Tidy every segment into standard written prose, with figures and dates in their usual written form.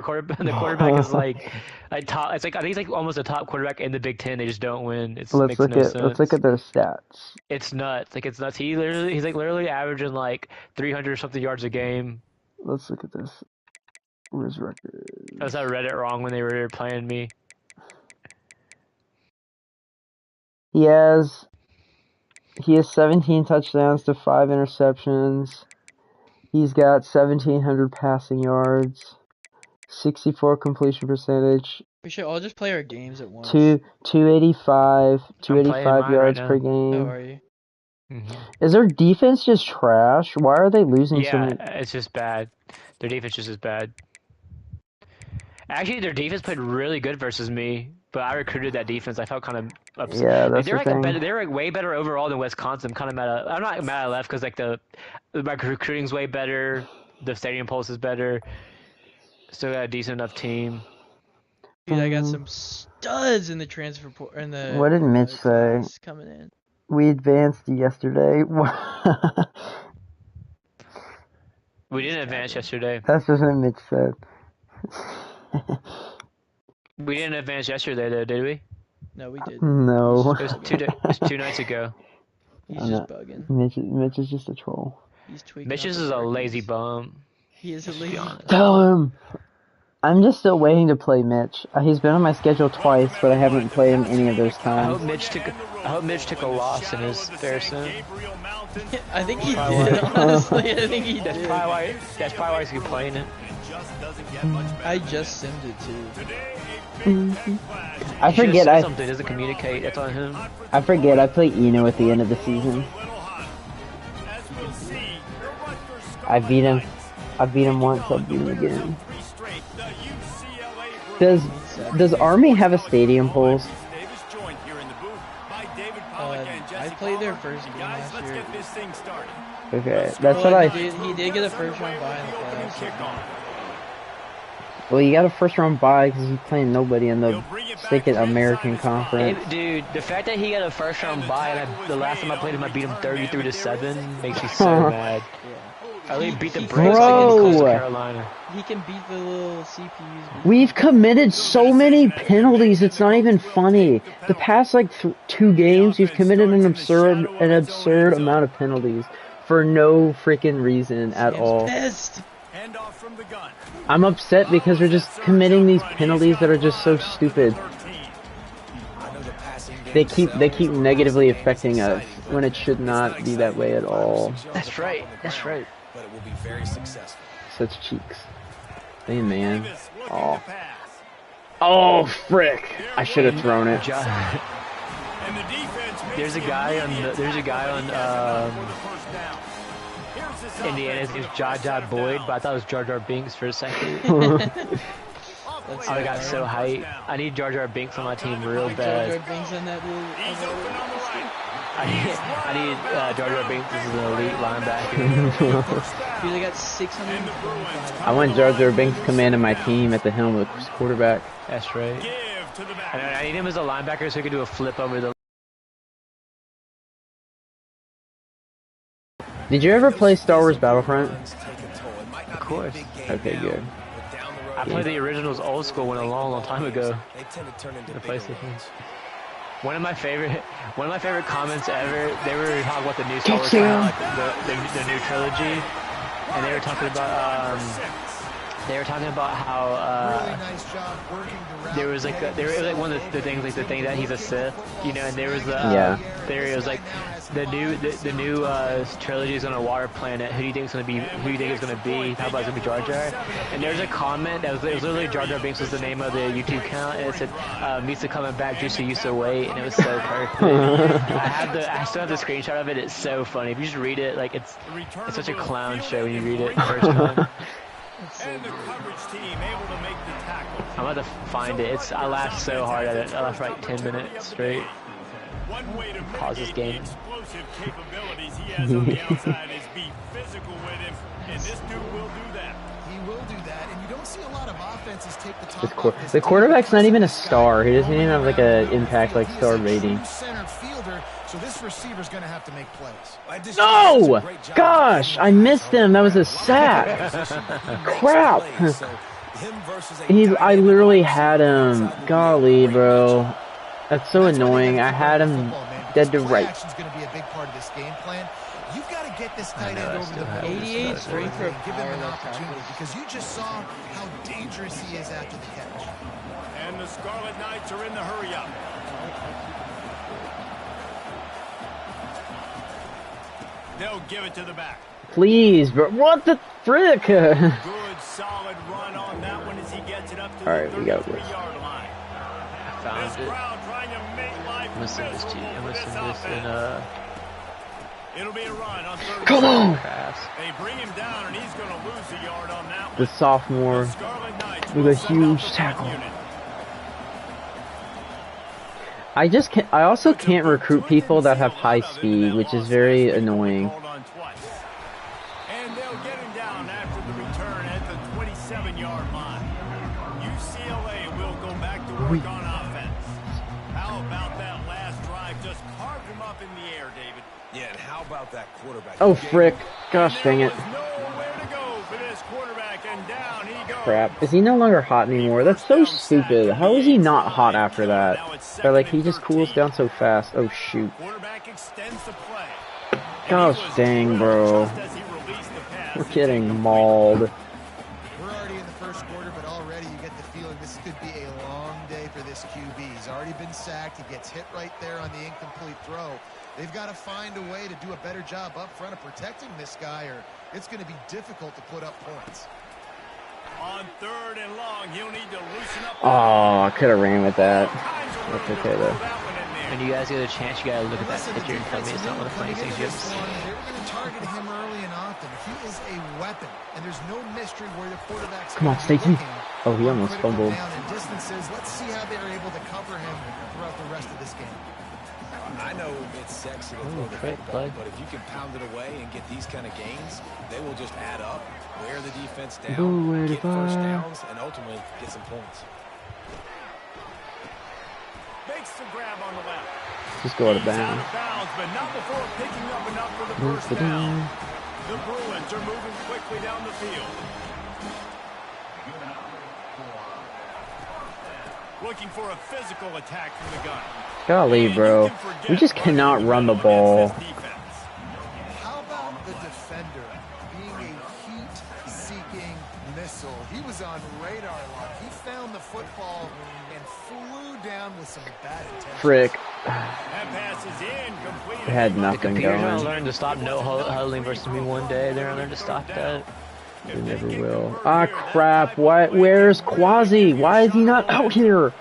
The quarterback is like top. It's like I think it's like almost a top quarterback in the Big Ten. They just don't win. It makes no Let's look sense. at their stats. It's nuts. Like it's nuts. He's like literally averaging like 300 or something yards a game. Let's look at this. Where's Unless records? I read it wrong when they were playing me. He has 17 touchdowns to 5 interceptions. He's got 1,700 passing yards, 64 completion percentage. We should all just play our games at once. 285 I'm playing mine yards right per now. How game. are you? Is their defense just trash? Why are they losing so Yeah, many? it's just bad. Their defense just is bad. Actually, their defense played really good versus me, but I recruited that defense. I felt kind of upset. Yeah, that's They're the like thing. they're like way better overall than Wisconsin. I'm kind of mad. I'm not mad I left because like my recruiting's way better. The stadium pulse is better. Still got a decent enough team. Dude, I got some studs in the transfer in the What did Mitch say? coming in. We advanced yesterday. We didn't advance yesterday. That's just what Mitch said. We didn't advance yesterday though, did we? No, we did. No. It was 2 nights ago. He's just bugging. Mitch is just a troll. He's tweaking. Mitch is a lazy bum. He is a lazy bum. Tell him! I'm just still waiting to play Mitch. He's been on my schedule twice, but I haven't played him any of those I hope times. Mitch took a loss in his fair sim. I think he did, honestly. I think he That's did. probably why he's playing it. I just simmed it too. I forget something doesn't communicate. That's on him. I forget I play Eno at the end of the season. I beat him once, I'll beat him again. Does Army have a stadium pulse? I played their first game last year. Okay, that's what He did get a first round bye in the playoffs. Well, you got a first round bye because he's playing nobody in the second American Conference. Hey, dude, the fact that he got a first round bye and the last time I played him, I beat him 33-7 makes me so mad. I really beat the Braves against Coastal Carolina. He can beat the little CPUs. We've committed so many penalties, it's not even funny. The past like 2 games, we've committed an absurd amount of penalties for no freaking reason at all. Pissed. I'm upset because we're just committing these penalties that are just so stupid. They keep negatively affecting us when it should not be that way at all. That's right. That's right. But it will be very successful. Such cheeks. Hey man. Oh. Oh frick! I should have thrown it. There's a guy on Indiana's name's Jaja Boyd, but I thought it was Jar Jar Binks for a second. I got so hyped. I need Jar Jar Binks on my team real bad. Jar Jar Binks on that I need Jar Jar Binks as an elite linebacker. Dude, they got 645. I want Jar Jar Binks commanding my team at the helm of the quarterback. That's right. And I need him as a linebacker so he can do a flip over the. Did you ever play Star Wars Battlefront? Of course. Okay, good. I played the originals old school one a long time ago. The PlayStation. One of my favorite comments ever. They were talking about the new Star Wars, the new trilogy, and they were talking about how there was like it was like one of the things, like the thing that he's a Sith, you know, and there was the theory. It was like the new trilogy is on a water planet. Who do you think is gonna be? Who do you think is gonna be? How about it's gonna be Jar Jar? And there was a comment that was literally Jar Jar Binks was the name of the YouTube account, and it said Misa coming back, Juicy used to wait, and it was so perfect. I still have the screenshot of it. It's so funny. If you just read it, like it's such a clown show when you read it the first time. And the coverage team able to make the tackle. I'm about to find it. I laughed so hard at it. I laughed for like 10 minutes straight. One way to pause this game. Explosive capabilities he has on the outside is be physical with him, and this dude will do that. He will do that, and you don't see a lot of offenses take the top off this The quarterback's not even a star. He doesn't even have like an impact like star rating. Center fielder, so this receiver's going to have to make plays. No! Gosh, I missed him. That was a sack. Crap. I literally had him. Golly, bro. That's so annoying. I had him dead to right. You've got to get this tight end over the middle. 88 straight for a give him an opportunity because you just saw how dangerous he is after the catch. And the Scarlet Knights are in the hurry up. They'll give it to the back. Please, bro. What the frick? Good solid run on that one as he gets it up to the 33-yard line. I found this crowd trying to make life miserable for this offense. It'll be a run on third. Come on! They bring him down and he's going to lose a yard on that one. The sophomore with a huge tackle. I also can't recruit people that have high speed, which is very annoying. And they'll get him down after the return at the 27-yard line. UCLA will go back to work on offense. How about that last drive? Just carved him up in the air, David. Yeah, and how about that quarterback? Oh, frick. Gosh dang it. Nowhere to go for this quarterback, and down he goes. Crap. Is he no longer hot anymore? That's so stupid. How is he not hot after that? Or like he just cools down so fast. Oh shoot. Quarterback extends the play. Gosh dang, bro. We're getting mauled. We're already in the first quarter, but already you get the feeling this could be a long day for this QB. He's already been sacked. He gets hit right there on the incomplete throw. They've got to find a way to do a better job up front of protecting this guy, or it's going to be difficult to put up points. On third and long, he'll need to loosen up. Oh, I could have ran with that. That's okay though. When you guys get a chance, you gotta look at that picture and tell me it's not one of the funniest things you ever seen. They were going to target him early and often. He is a weapon, and there's no mystery where the quarterback's. Come on, Stacy. Oh, he almost fumbled. Down in distances. Let's see how they're able to cover him throughout the rest of this game. I know it's sexy to throw the football, but if you can pound it away and get these kind of gains, they will just add up, wear the defense down, get first downs, and ultimately get some points. Makes the grab on the left. Just go out of bounds. Out of bounds, but not before picking up enough for the first down. The Bruins are moving quickly down the field. Looking for a physical attack from the gun. Golly, bro. We just cannot run the ball. How about the defender being a heat-seeking missile? He was on radar lock. He found the football and flew down with some bad intentions. Frick. That pass is incomplete. It had nothing They're gonna going. learn to stop no huddling versus me one day. They're gonna learn to stop that. They never will. Ah, crap. Where's Quasi? Why is he not out here?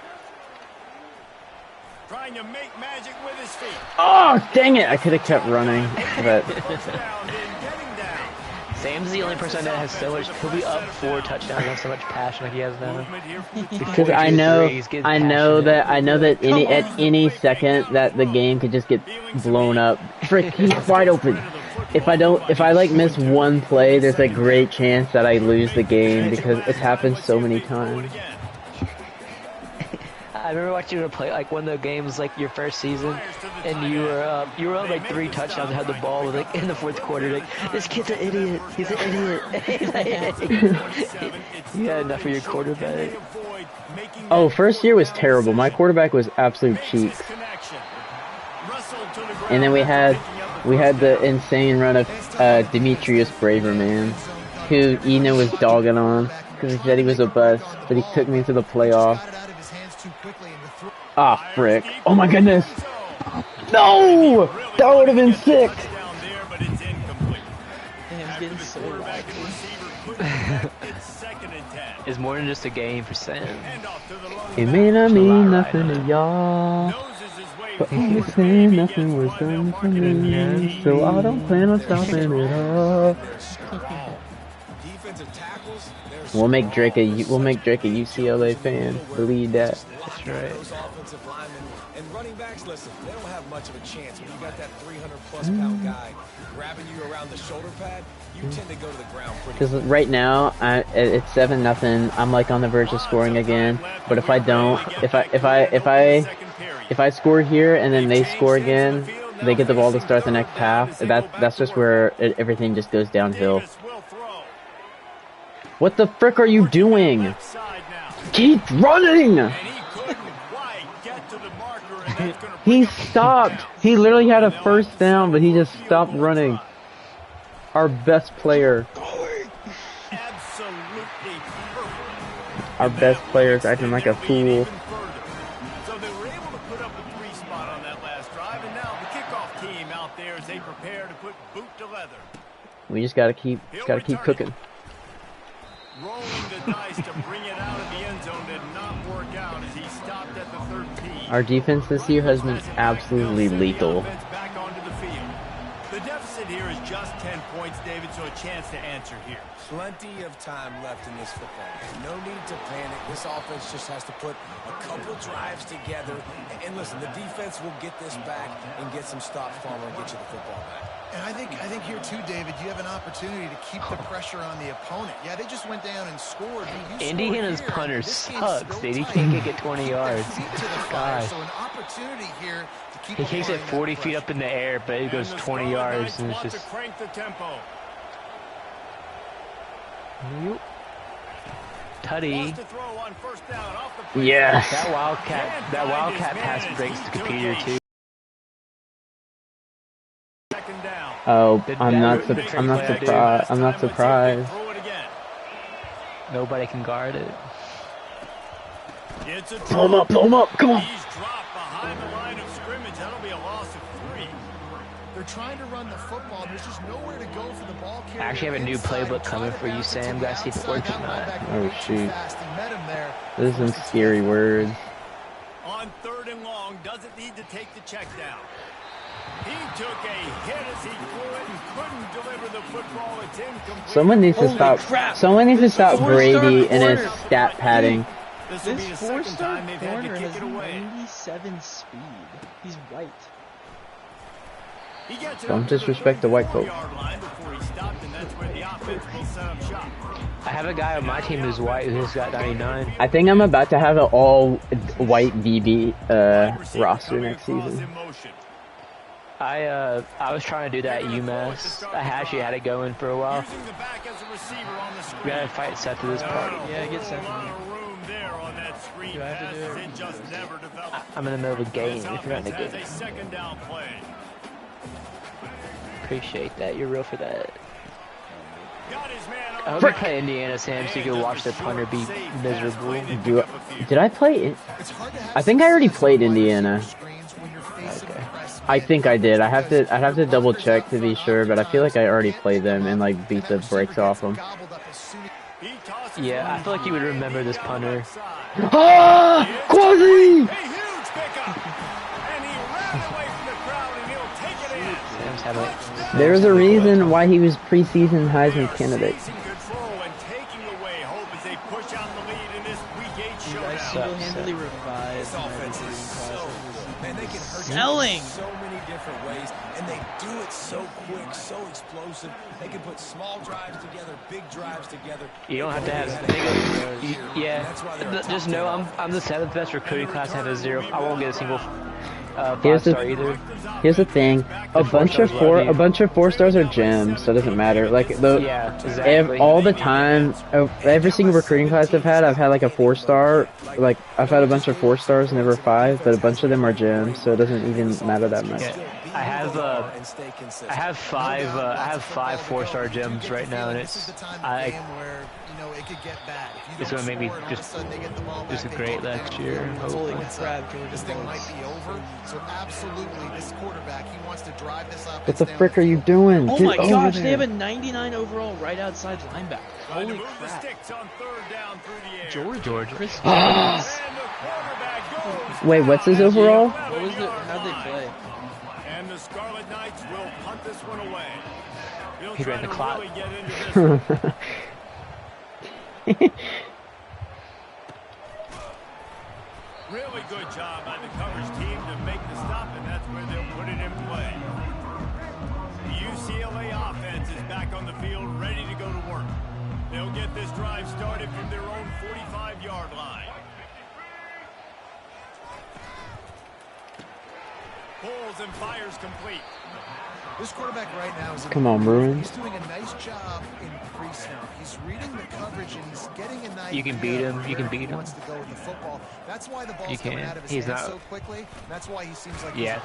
Trying to make magic with his feet. Oh, dang it. I could have kept running. But Sam's the only person that has so much. He'll be up 4 touchdowns and have so much passion like he has now. because I know that at any second that the game could just get blown up. Frick, he's wide open. If I like miss one play, there's a great chance that I lose the game because it's happened so many times. I remember watching you play like one of the games like your first season, and you were up like 3 touchdowns and had the ball with like in the 4th quarter. Like, this kid's an idiot. He's an idiot. You had enough of your quarterback. Oh, first year was terrible. My quarterback was absolute cheeks. And then we had the insane run of Demetrius Braverman, who Eno was dogging on because he said he was a bust, but he took me to the playoffs. Ah, frick. Oh my goodness. No! That would have been sick. It's more than just a game for Sam. It may not mean nothing to y'all, but always saying nothing was done for me, so I don't plan on stopping it up. We'll make Drake a UCLA fan. Believe that. That's right. And running backs, listen, they don't have much of a chance when you got that 300-plus pound guy grabbing you around the shoulder pad. You tend to go to the ground pretty. Because right now it's 7-0. I'm like on the verge of scoring again. But if I don't, if I score here and then they score again, they get the ball to start the next half. That's just where everything just goes downhill. What the frick are you doing? Keep running! He stopped. He literally had a first down, but he just stopped running. Our best player. Our best player is acting like a fool. So they were able to put up a 3 spot on that last drive, and now the kickoff team out there as they prepare to put boot to leather. We just gotta keep cooking. Rolling the dice to bring it out of the end zone did not work out as he stopped at the 13. Our defense this year has been absolutely lethal. Back onto the field. The deficit here is just 10 points, David, so a chance to answer here. Plenty of time left in this football game. No need to panic. This offense just has to put a couple drives together. And listen, the defense will get this back and get some stops, Farmer, and get you the football back. And I think here too, David, you have an opportunity to keep the pressure on the opponent. Yeah, they just went down and scored. Indiana's punter sucks, dude. He can't get 20 yards. God. So an opportunity here to keep he kicks it 40 feet up in the air, but it goes 20 yards, and it's just. Crank the tempo. Tutty. Yes. That wildcat pass breaks the computer too. Oh, I'm not surprised. I'm not surprised. Nobody can guard it. Pull him up, come on. He's dropped behind the line of scrimmage. That'll be a loss of 3. They're trying to run the football. There's just nowhere to go for the ball carrier. I actually have a new playbook coming for you, Sam. Gotta see if it works or not. Oh shoot. This is some scary words. On 3rd and long, doesn't need to take the check down. He took a hit as he threw it and couldn't deliver the football. It's incomplete. Someone needs to stop. Someone needs to stop Brady and his stat padding. This 4-star corner has 97 speed. He's white. Don't disrespect the white folk. I have a guy on my team who's white who's got 99. I think I'm about to have an all-white VB roster next season. I was trying to do that at UMass. I actually had it going for a while. We gotta fight Seth to this part. Yeah, get Seth. Do I have to do it? I'm in the middle of a game if you're not in the game. Appreciate that. You're real for that. I hope you play Indiana, Sam, so you can watch the punter be miserable. Did I play it? I think I already played Indiana. Okay. I think I did. I'd have to double check to be sure, but I feel like I already played them and like beat the brakes off them. Yeah, I feel like you would remember this punter. Ah! Quasi! There's a reason why he was preseason Heisman candidate. Single-handedly revised. Man, they can hurt selling so many different ways, and they do it so quick, so explosive. They can put small drives together, big drives together. You don't have to have. Yeah, just know I'm the 7th best recruiting class. I have a 0. I won't get a single 5-star either. Here's the thing: a bunch of 4 stars are gems, so it doesn't matter. Like exactly. All the time, every single recruiting class I've had like a 4-star. Like I've had a bunch of 4 stars, never 5, but a bunch of them are gems, so it doesn't even matter that much. Yeah. I have 5 4-star gems right now, and it's gonna make me just a great next year. Holy crap, Georgia. This thing might be over. So absolutely, this quarterback, he wants to drive this up. What the frick are you doing? Oh my gosh, they have a 99 overall right outside linebacker. Holy crap. Georgia. Wait, what's his overall? What was it? How'd they play? And the Scarlet Knights will punt this one away. He ran the clock. Really good job by the coverage team to make the stop, and that's where they'll put it in play. The UCLA offense is back on the field, ready to go to work. They'll get this drive started from their own 45-yard line. Pulls and fires complete. This quarterback right now is come on, Bruins. He's doing a nice job in pre-snap. He's reading the coverage and he's getting an idea. You can beat him. You can beat him. Wants to go with the football. That's why the ball's You coming can. out of his He's hands not. so quickly. That's why he seems like Yeah.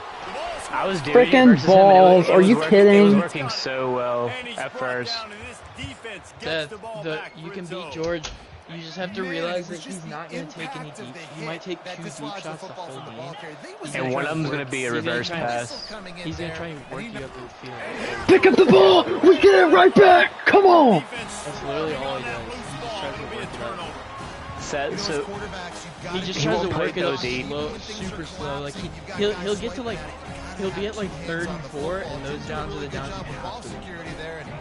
I was doing Frickin' balls. Are you kidding? It was working so well at first. You can beat George. You just have to realize that he's not going to take any deep. He might take 2 deep shots the whole game. And one of them's going to be a reverse pass. He's going to try and work you up the field. Pick up the ball! We get it right back! Come on! That's literally all he does. He just tries to work it up. So he just tries to work it up slow, super slow. Like he'll get to like he'll be at like 3rd and 4, and those downs are the downs you have to win.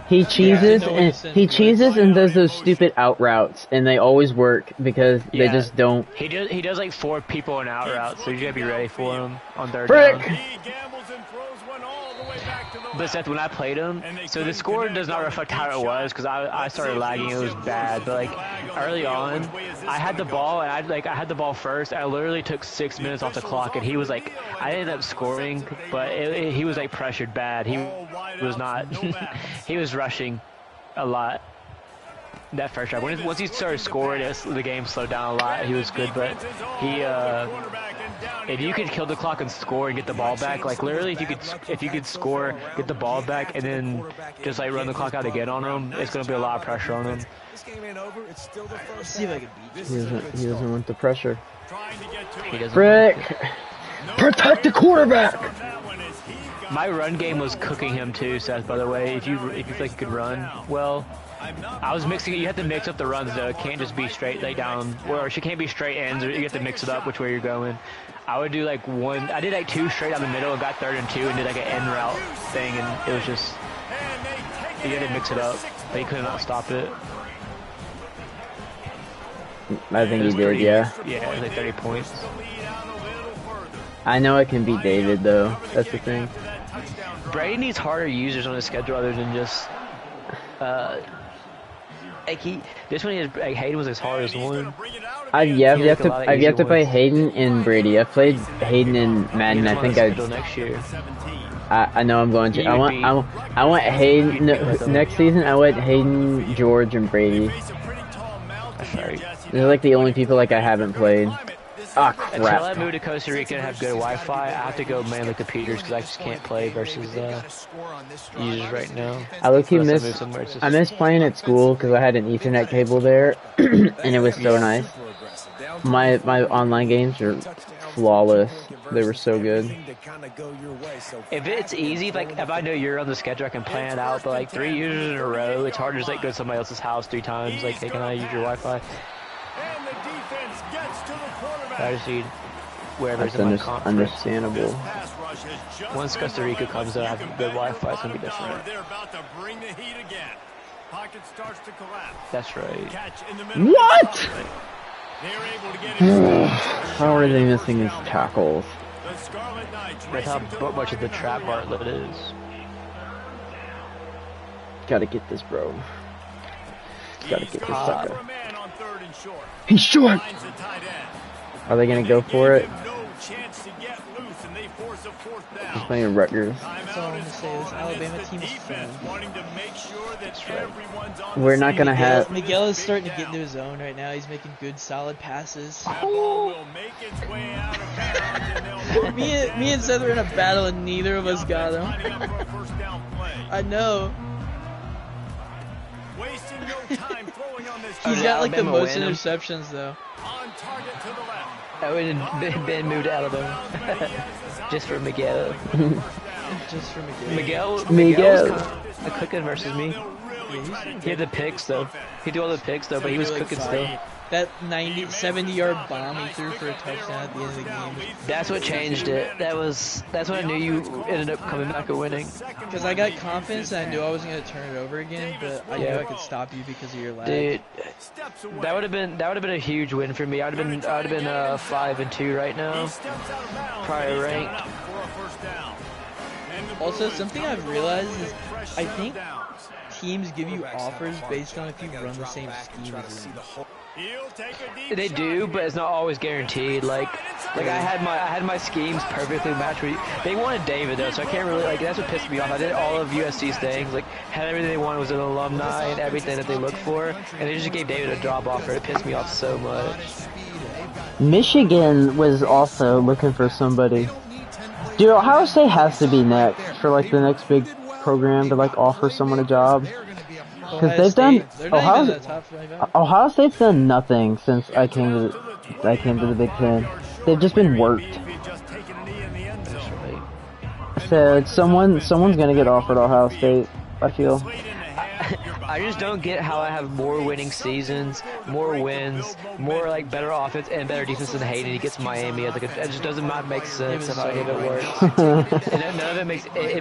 He cheeses and does those stupid out routes, and they always work because they just don't. He does like 4 people in out routes, so you gotta be ready for him on 3rd Frick! down. But Seth, when I played him, so the score does not reflect how it was because I started lagging. It was bad, but like early on, I had the ball and I had the ball first. I literally took 6 minutes off the clock, and he was like, I ended up scoring, but he was like pressured bad. He was not. He was rushing a lot. That first drive, once he started scoring, the game slowed down a lot. He was good, but he, if you could kill the clock and score and get the ball back, like literally, if you could score, get the ball back, and then just like run the clock out again on him, it's gonna be a lot of pressure on him. Let's see if I can beat you. He doesn't want the pressure. He doesn't. Frick! Protect the quarterback! My run game was cooking him too, Seth. By the way, if you feel like you could run well. I was mixing it. You have to mix up the runs though. It can't just be straight like down, or she can't be straight ends. You have to mix it up which way you're going. I would do like one. I did like 2 straight down the middle and got 3rd and 2 and did like an end route thing, and it was just you had to mix it up, but you could not stop it. I think he did, yeah. Yeah, it was like 30 points. I know I can beat David though. That's the thing. Brady needs harder users on his schedule other than just. Like this one, like Hayden was his hardest one. I've yet to play Hayden and Brady. I've played Hayden and Madden. I think next year. I know I'm going to. I want Hayden next season. I want Hayden, George, and Brady. That's right. They're like the only people like I haven't played. Ah, crap. Until I move to Costa Rica and have good Wi-Fi, I have to go mainly computers because I just can't play versus users right now. I low-key miss playing at school because I had an Ethernet cable there, and it was so nice. My online games are flawless. They were so good. If it's easy, like if I know you're on the schedule, I can plan it out. But like 3 users in a row, it's hard to just like go to somebody else's house 3 times. Like, hey, can I use your Wi-Fi? I just need wherever's in my conference. Understandable. Once Costa Rica comes out, I have good Wi-Fi, it's gonna be different. That's right. What? How are they missing these tackles? That's how much of the trap Bartlett is. Gotta get this, bro. Gotta get this sucker. He's short! Are they gonna go for it? He's playing Rutgers. That's all I'm gonna say. This Alabama team is fun. We're not gonna have. Miguel is starting to get into his zone right now. He's making good, solid passes. me and Seth were in a battle and neither of us got him. I know. He's got like the most interceptions though. I would have been moved to Alabama. Just for Miguel. Just for Miguel. Miguel was cooking versus me. He had the picks though. He did all the picks though, but he was cooking still. That 70-yard bomb he threw for a touchdown at the end of the game. That's what changed it. That's when I knew you ended up coming back and winning. Because I got confidence and I knew I wasn't gonna turn it over again, but I knew I could stop you because of your lag. Dude, that would have been a huge win for me. I'd have been 5-2 right now. Probably ranked. Also, something I've realized is I think teams give you offers based on if you run the same scheme as them. They do, but it's not always guaranteed. Like I had my schemes perfectly matched. They wanted David though, so I can't really that's what pissed me off. I did all of USC's things, like had everything they wanted was an alumni and everything that they looked for, and they just gave David a job offer. It pissed me off so much. Michigan was also looking for somebody. Dude, Ohio State has to be next for like the next big program to like offer someone a job. Because they've done Ohio State's done nothing since I came to the Big Ten. They've just been worked. So someone's gonna get offered Ohio State, I feel. I just don't get how I have more winning seasons, more wins, more like better offense and better defense than Hayden. He gets Miami as like it just doesn't make sense how any of it works. And none of it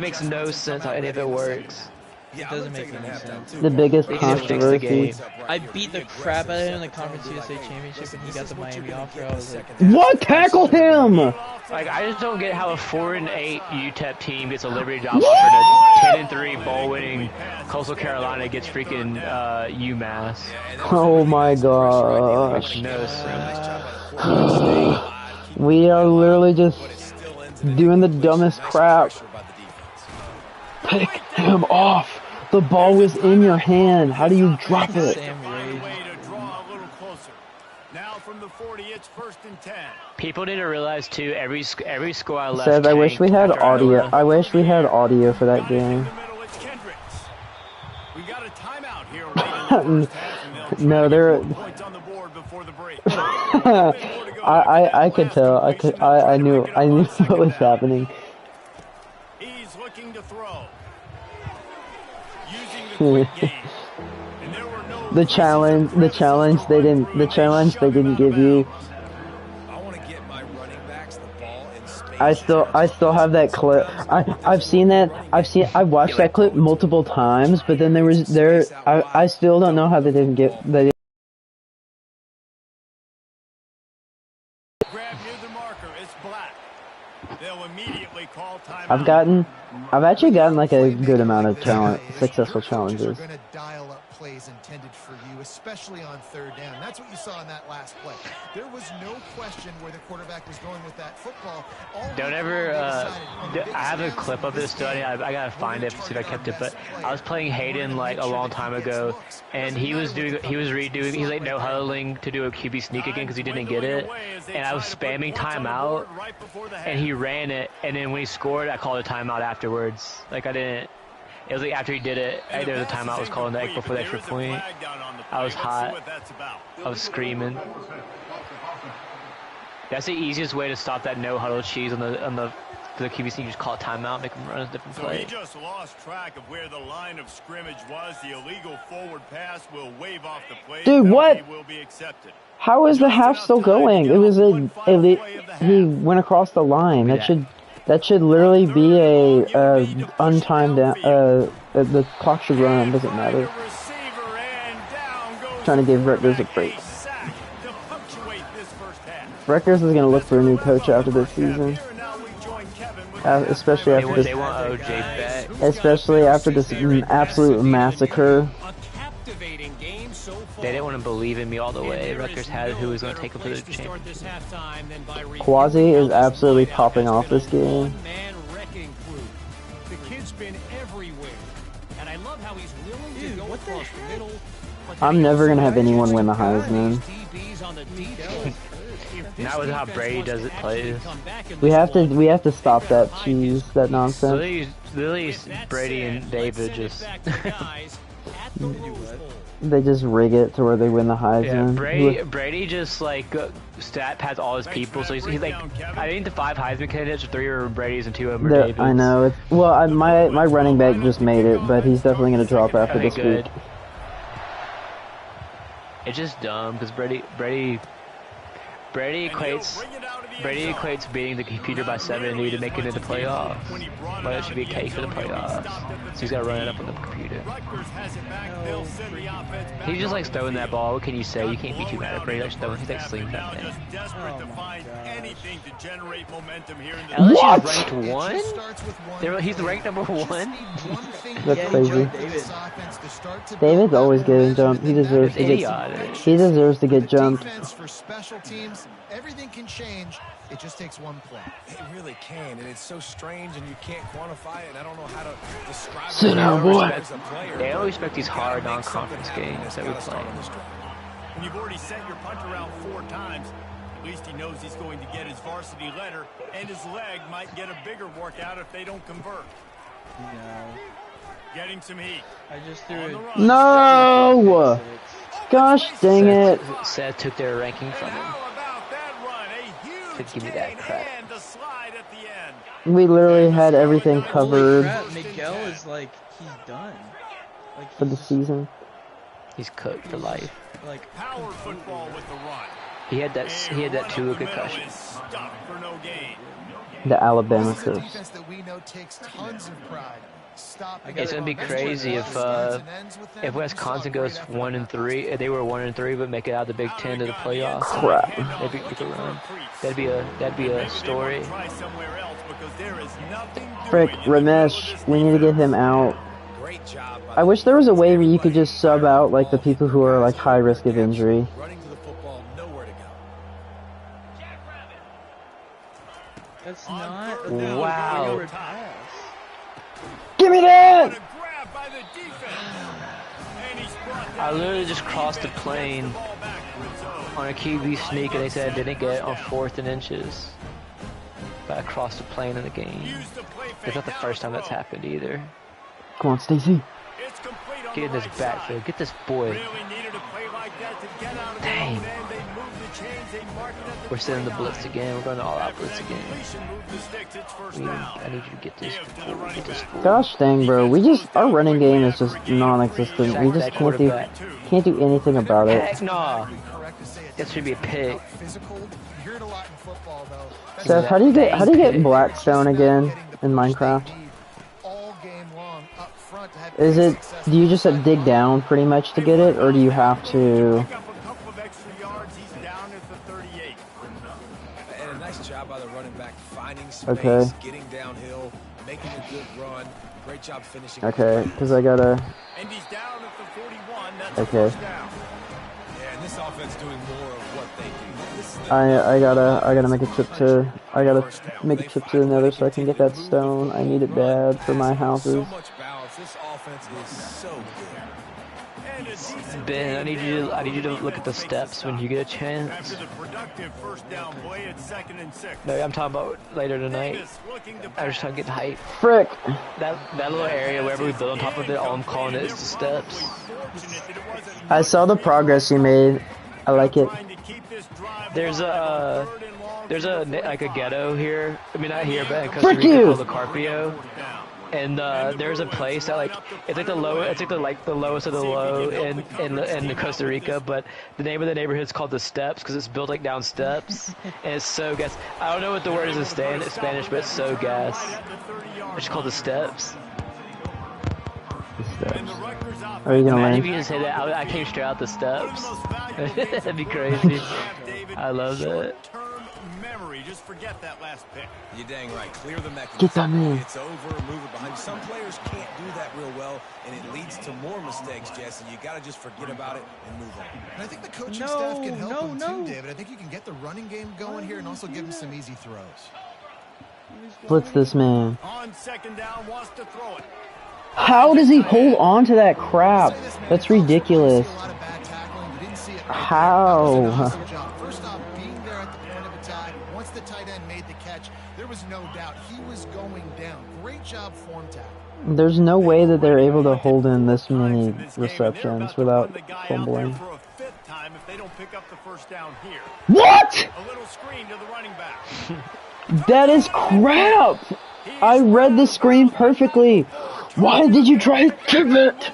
makes no sense how any of it works. It doesn't make any sense. The biggest controversy. I beat the crap out of him in the Conference USA Championship and he got the Miami offer. I was like, what? Tackle him! Like, I just don't get how a 4-8 UTEP team gets a Liberty job offer and a 10-3 bowl-winning Coastal Carolina gets freaking UMass. Oh my gosh. No sense. We are literally just doing the dumbest crap. Pick him off! The ball was in your hand. How do you drop it? People need to realize too. Every score I left. Said, I wish we had audio. I wish we had audio for that game. No, there. I could tell. I knew what was happening. He's looking to throw. The challenge they didn't give you. I still have that clip. I've watched that clip multiple times, but then I still don't know how they didn't get that. I've actually gotten like a good amount of successful challenges. They're going to dial up plays intended for you, especially on third down. That's what you saw in that last play. There was no question where the quarterback was going with that football. Don't ever, I have a clip of this study. I gotta find it, see if I kept it, but I was playing Hayden like a long time ago, and he was like no huddling to do a QB sneak again because he didn't get it, and I was spamming timeout, and he ran it, and then when he scored, I called a timeout afterwards. Like I didn't. It was like after he did it, there was a timeout was called before the extra point. I was hot. I was screaming. That's the easiest way to stop that no huddle cheese on the QB sneak. Just call a timeout, make him run a different play. He just lost track of where the line of scrimmage was. The illegal forward pass will wave off the play. Dude, what? Will be accepted. How is the half still going? It was he went across the line. That should literally be a untimed the clock should run. Doesn't matter. Trying to give Rutgers a break. Rutgers is gonna look for a new coach after this season, especially after this. They want OJ back. Especially after this absolute massacre. They didn't want to believe in me all the way. Rutgers had who was going to take them to the championship. Quasi is absolutely popping off this game. The kid's been everywhere, and I love how he's willing to go across the middle. I'm never gonna have anyone win the Heisman. Not with how Brady does it plays. We have to stop that cheese, that nonsense. Literally Brady and David just they just rig it to where they win the Heisman. Yeah, Brady just like stat pads all his people, so he's like, I think the 5 Heisman candidates, 3 are Brady's and 2 of them are David's. I know. My running back just made it, but he's definitely gonna drop after this week. It's just dumb because Brady equates Brady equates beating the computer by 70 to make it into the playoffs. But it should be a K for the playoffs. So he's got to run it up on the computer. He just likes throwing that ball. What can you say? You can't be too mad at Brady. He's like slinging that thing. LSU's ranked 1? He's ranked number 1? That's crazy. David's always getting jumped. He deserves to get. He deserves to get jumped. For special teams, everything can change. It just takes one play. It really can, and it's so strange, and you can't quantify it. And I don't know how to describe it. Sit down, boy. They always respect these hard non-conference games that we play. When you've already sent your punter out 4 times, at least he knows he's going to get his varsity letter, and his leg might get a bigger workout if they don't convert. No. Getting some heat. I just threw it. No! Gosh dang it. Seth took their ranking from him. To give me that crap. We literally had everything covered. Crap, Miguel is like, he's done. Like, For the season. He's cooked for life. Like, power football with the run. He had that 2 concussion. The Alabama curse. It's gonna be crazy if Wisconsin goes 1-3. They were 1-3, but make it out of the Big Ten to the playoffs. Crap. That'd be a story. Frick, Ramesh, we need to get him out. I wish there was a way where you could just sub out like the people who are like high risk of injury. that's not a Wow. pass. Give me that! I literally just crossed the plane on a QB sneak, and they said I didn't get it on 4th and inches. But I crossed the plane in the game. It's not the first time that's happened either. Come on, Stacy. Get in this backfield. Get this boy. Dang. We're sending the blitz again. We're going to all-out blitz again. I need you to get this. Gosh dang, bro. Our running game is just non-existent. We just can't do anything about it. Heck no. That should be a pick. Seth, how do you get Blackstone again in Minecraft? Is it, do you just have to dig down pretty much to get it, or do you have to? And a nice job by the running back finding space, Okay. getting downhill, making a good run. Great job finishing. Okay, because I gotta. And he's down at the 41. That's Okay. Yeah, and this offense doing more of what they do. This is the I gotta make a trip to the Nether so I can get that stone. I need it bad for my houses. so much balance. This offense is so good. Ben, I need you to look at the steps when you get a chance. No, I'm talking about later tonight. I was trying to get hype. Frick! That little area wherever we build on top of it, all I'm calling it is the steps. I saw the progress you made. I like it. There's a like a ghetto here. I mean not here, but in Costa Frick Rica you! called the Carpio. And there's a place that it's like the lowest of the low in Costa Rica, but the name of the neighborhood is called the Steps because it's built like down steps, and it's so gas. I don't know what the word is in Spanish, but it's so gas. It's called the Steps. The steps. Are you gonna Imagine land? if you just say that. I came straight out the steps. That'd be crazy. I love that. Just forget that last pick. You're dang right. Clear the mechanism. Get that man. It's over, move it behind. Some players can't do that real well, and it leads to more mistakes, Jesse. You got to just forget about it and move on. And I think the coaching staff can help him too, David. I think you can get the running game going here and also give him some easy throws. Blitz this man. On second down, wants to throw it. How does he hold on to that crap? That's ridiculous. How? First off, being there at the point of attack, once the tight end made the catch, there was no doubt he was going down. Great job form tackle. There's no way that they're able to hold in this many receptions without fumbling. What? A little screen to the running back. That is crap! I read the screen perfectly. Why did you try to give it?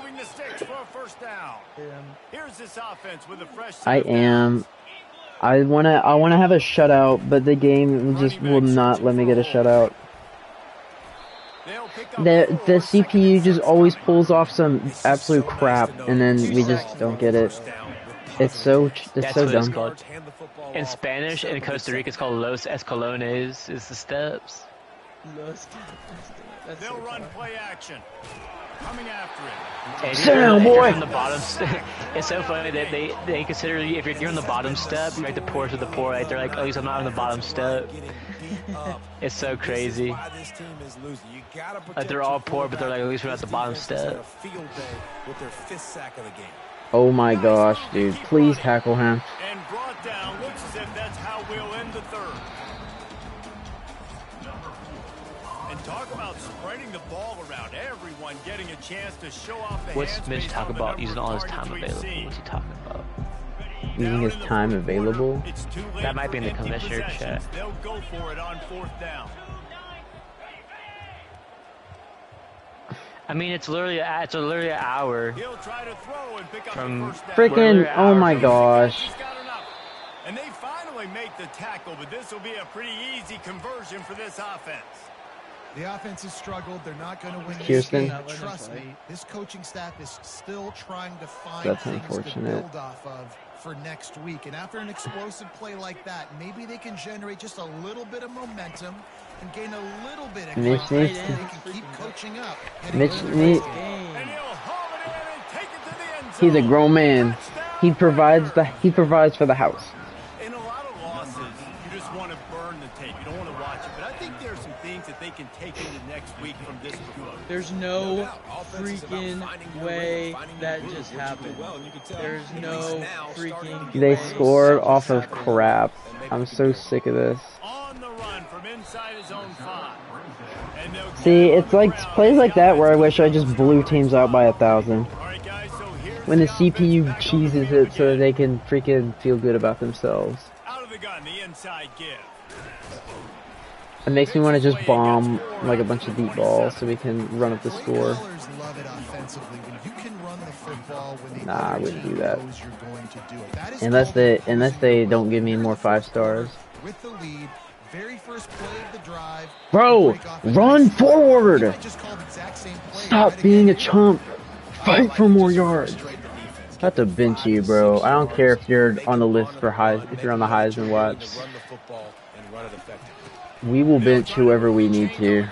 Here's this offense with a fresh I am I wanna have a shutout, but the game just will not let me get a shutout. The CPU just always pulls off some absolute crap, and then we just don't get it. It's so dumb. Called. In Spanish, in Costa Rica, it's called Los Escalones. Is the steps. They'll run play action. Coming after it. Sit down, boy. On the bottom it's so funny that they consider you, if you're on the bottom step, right, the poor to the poor, right? They're like, oh, at least I'm not on the bottom step. It's so crazy. Like they're all poor, but they're like, at least we're at the bottom step. Oh my gosh, dude! Please tackle him. And brought down. Looks as if that's how we'll end the third. And talk about spreading the ball around. Everyone getting a chance to show off the What's Mitch talking about using all his time available? What's he talking about? Using his time available? That might be in the commissioner chat. They'll go for it on 4th down. I mean, it's literally an hour from freaking. Oh my gosh. And they finally make the tackle, but this will be a pretty easy conversion for this offense. The offense has struggled. They're not going to win this game. Trust me, this coaching staff is still trying to find things to build off of for next week. And after an explosive play like that, maybe they can generate just a little bit of momentum and gain a little bit of confidence. They can keep coaching up. He's a grown man. He provides for the house. In a lot of losses, you just want to burn the tape. You don't want to watch it. But I think there are some things that they can take into next week from this performance. There's no freaking way that just happened. There's no freaking They scored off of crap. I'm so sick of this. On the run from inside his own 5. See, it's like plays like that where I wish I just blew teams out by 1,000. When the CPU cheeses it so that they can freaking feel good about themselves. Out of the gun, the inside give. It makes me want to just bomb like a bunch of deep balls so we can run up the score. Nah, I wouldn't do that. Unless they don't give me more 5 stars. With the lead, very first play of the drive. Bro, run forward! Stop being a chump. Fight for more yards. I have to bench you, bro. I don't care if you're on the list for if you're on the Heisman watch. We will bench whoever we need to.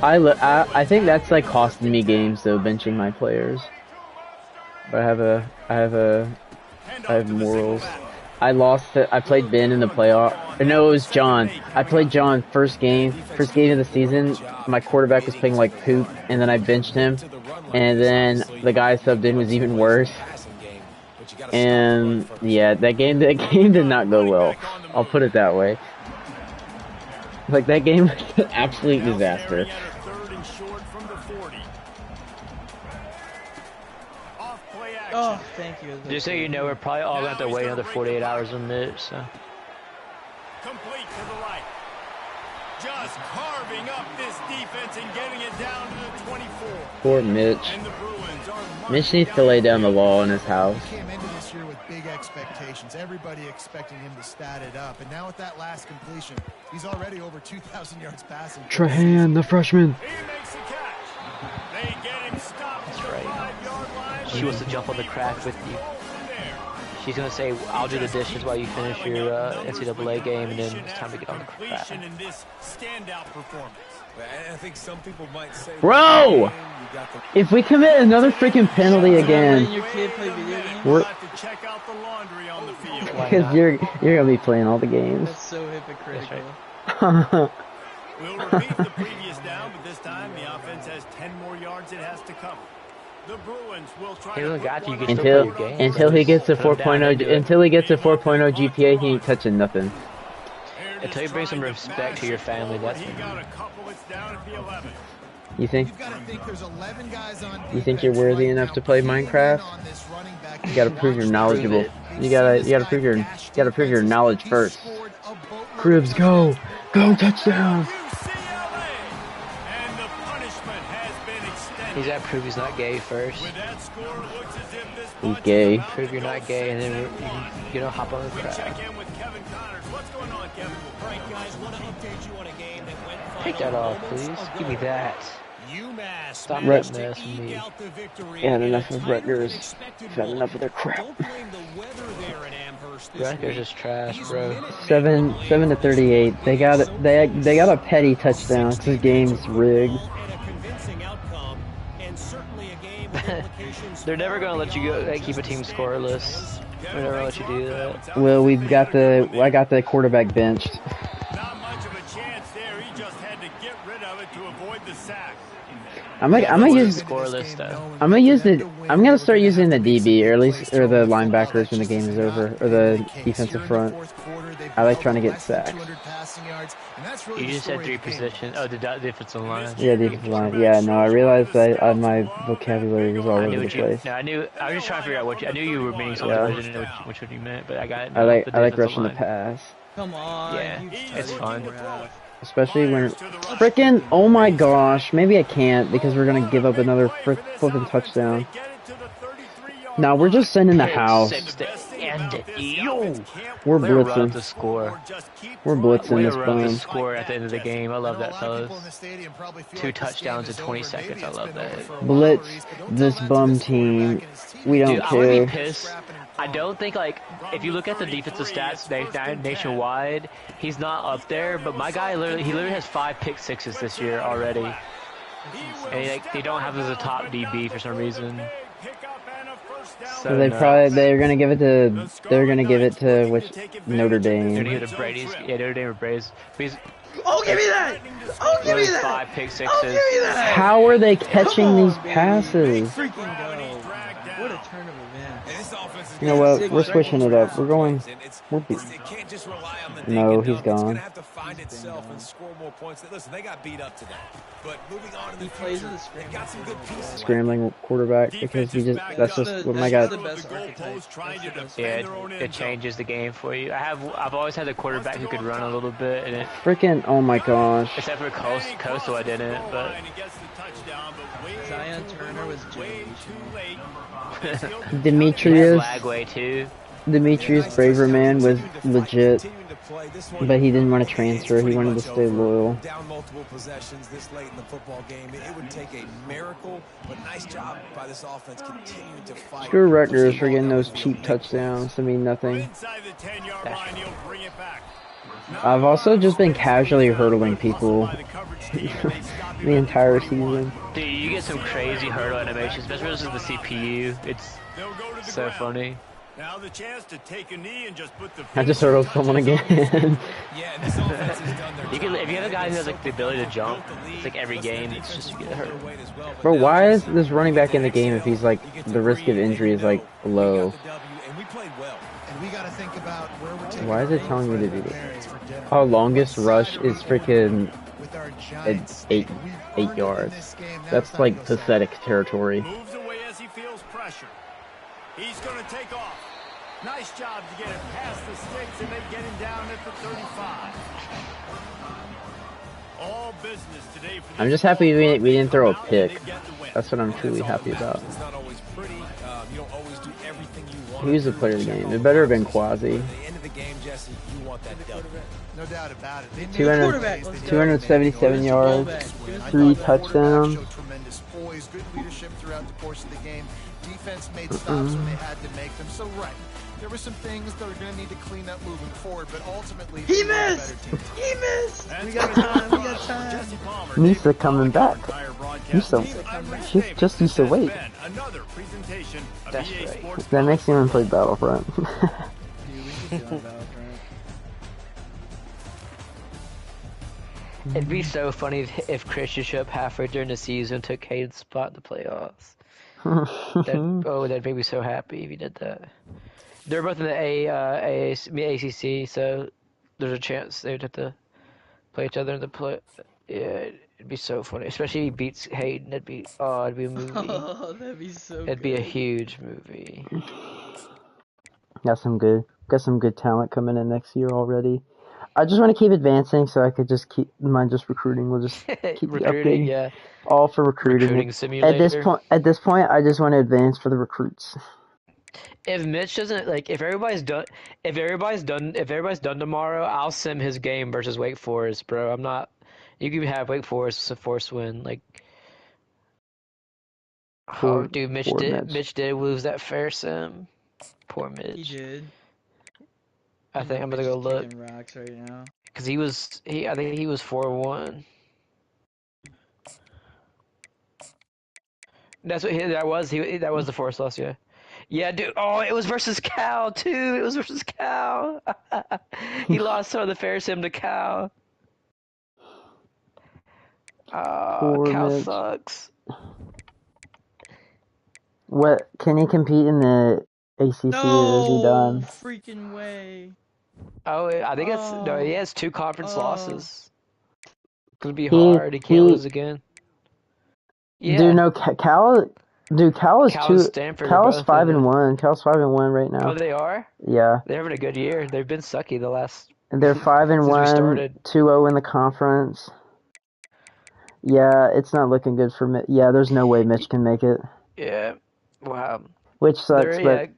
I think that's like costing me games though, benching my players. But I have morals. I played Ben in the playoff. No, it was John. I played John first game of the season. My quarterback was playing like poop, and then I benched him. And then the guy I subbed in was even worse. And yeah, that game did not go well. I'll put it that way. Like that game was an absolute disaster. Oh, thank you. Just so you know, we're probably all going to have to wait another 48 hours on Mitch, so. Complete to the right. Just carving up this defense and getting it down to the 24. Poor Mitch. Mitch needs to lay down the law in his house. He came into this year with big expectations. Everybody expecting him to stat it up. And now with that last completion, he's already over 2,000 yards passing. Trahan, the freshman. He makes the catch. They get him stopped. That's right. She wants to jump on the crack with you. She's going to say, I'll do the dishes while you finish your NCAA game, and then it's time to get on the crack. In this standout performance. I think some people might say, bro, if we commit another freaking penalty again, because you're gonna be playing all the games. That's so hypocritical. We'll repeat the previous down, but this time the offense has 10 more yards it has to cover. The Bruins will try until he gets a 4.0 GPA, he ain't touching nothing. Until you bring some respect to your family, that's You think you're worthy enough to play Minecraft? You gotta prove you're knowledgeable. You gotta prove your knowledge first. Cribs, go touchdown! UCLA! And the punishment has been extended. He's got to prove he's not gay first. He's gay. Prove you're not gay, and then you know, hop on the crowd. Take that off, please. Give me that. Stop messing with me. Yeah, enough of Rutgers. Had enough of their crap. Rutgers is trash, bro. 7 to 38. They got it. They got a petty touchdown. It's the game's rigged. They're never gonna let you go. Keep a team scoreless. They're never gonna let you do that. Well, I got the quarterback benched. Not much of a chance there. He just had to get rid of it to avoid the sack. I'm gonna use scoreless though. I'm gonna start using the DB or the linebackers when the game is over, or the defensive front. I like trying to get sacks. You just had 3 positions. Oh, the defensive line. Yeah, defensive line. Yeah, no, I realized that my vocabulary was all over the place. No, I was just trying to figure out what I knew you were meaning something. I didn't know which one you meant, but I got it. I like rushing the pass. Come on. Yeah, it's fun. Especially when frickin', oh my gosh, maybe I can't because we're gonna give up another flipping touchdown. Now we're just sending the house. We're blitzing. The score. We're blitzing this The bum. score at the end of the game. I love that, fellas. 2 touchdowns in 20 seconds. I love that. Blitz this bum team. We don't Dude, care. I would be pissed. I don't think, like, if you look at the defensive stats nationwide, he's not up there, but my guy literally has 5 pick sixes this year already. And they don't have him as a top DB for some reason. So they're gonna give it to which Notre Dame. They're gonna give it to Brady's. Yeah, Notre Dame or Brady's. Oh, give me that! Oh, give me that! 5 pick sixes. Oh, give me that! How are they catching these passes? Freaking go! What a turn of events. You know what? We're switching it up. We're going. No, he's gone. He plays with a Scrambling quarterback because that's just what my guy. Yeah, it changes the game for you. I've always had a quarterback who could run a little bit, and it. Frickin', oh my gosh. Except for Coastal, I didn't, but. Zion Turner was Demetrius Lagway too. Demetrius Braverman was legit, but he didn't want to transfer. He wanted to stay loyal. Down multiple possessions this late in the football game. It would take a miracle, but nice job by this offense continuing to fight. Screw Rutgers for getting those cheap touchdowns to mean nothing. I've also just been casually hurdling people the entire season. Dude, you get some crazy hurdle animations, especially with the CPU. It's so funny. Now the chance to take a knee and just put the I just hurdled someone again. Yeah, this offense has done their if you have a guy who has like the ability to jump, it's like every game, it's just you get hurt. Bro, why is this running back in the game if he's like the risk of injury is like low? Why is it telling me to do this? Our longest rush is freaking 8 yards. That's like pathetic territory. Moves away as he feels pressure. He's going to take off. Nice job to get it past the sticks and then get him down at the 35. All business today for I'm just happy we didn't throw a pick. That's what I'm truly happy about. It's not always pretty. You don't always do everything you want. Who's the player of the game? It better have been Quasi. At the end of the game, Jesse, you want that W. No doubt about it. 277 yards, 3 touchdowns. Tremendous poise, good leadership throughout the course of the game. Defense made stops when they had to make them. So right, there were some things that we're going to need to clean up moving forward, but ultimately He missed! He missed! We got time, we got time. Nisa coming back. Nisa, just used to wait. That's right. That makes me want to play Battlefront. It'd be so funny if Chris should show up halfway during the season and took Caden's spot in the playoffs. That'd make me so happy if he did that. They're both in the ACC, so there's a chance they'd have to play each other in the play. Yeah, it'd be so funny, especially if he beats Hayden. It'd be a movie. Oh, that'd be so. It'd be a huge movie. Got some good talent coming in next year already. I just want to keep advancing, so I could just keep mine. Just recruiting. We'll just keep recruiting, updating. yeah. All for recruiting. Recruiting simulator. At this point, I just want to advance for the recruits. If Mitch doesn't if everybody's done tomorrow, I'll sim his game versus Wake Forest, bro. I'm not. You can have Wake Forest a force win, like. Oh, dude, Mitch did lose that fair sim. Poor Mitch. He did. I think I'm gonna go look. Rocks right now. Cause I think he was 4-1. That's what that was. That was the force loss, yeah. Yeah, dude. Oh, it was versus Cal too. It was versus Cal. He lost some of the fair sim to Cal. Cal Mitch. sucks. What can he compete in the ACC? Or is he done? Freaking way. Oh, I think it's no. He has 2 conference losses. It's gonna be hard. He can't lose again. Yeah. Dude, no, Cal. Dude, Cal is Stanford. Cal is 5-1. Cal's 5-1 right now. Oh, they are. Yeah. They're having a good year. They've been sucky the last. They're 5-1, 2-0 in the conference. Yeah, it's not looking good for Mitch. Yeah, there's no way Mitch can make it. Yeah. Wow. Which sucks, but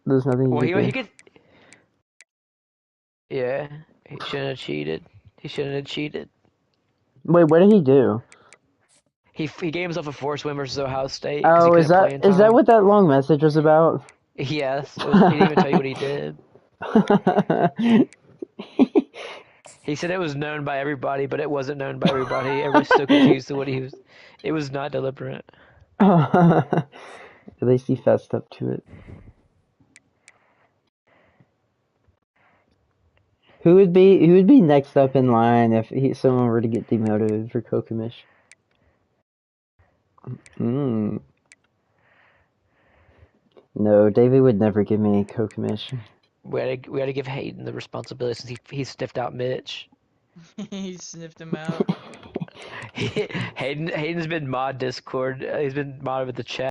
there's nothing you can do. He could. Yeah, he shouldn't have cheated. He shouldn't have cheated. Wait, what did he do? He gave himself a force win versus Ohio State. Oh, is that what that long message was about? Yes. He didn't even tell you what he did. He said it was known by everybody, but it wasn't known by everybody. Everybody's so confused to what he was. It was not deliberate. At least he fessed up to it. Who would be next up in line if someone were to get demoted for Kokomish? No, David would never give me Kokomish. We had to give Hayden the responsibility since he sniffed out Mitch. He sniffed him out. Hayden's been mod Discord. He's been mod with the chat.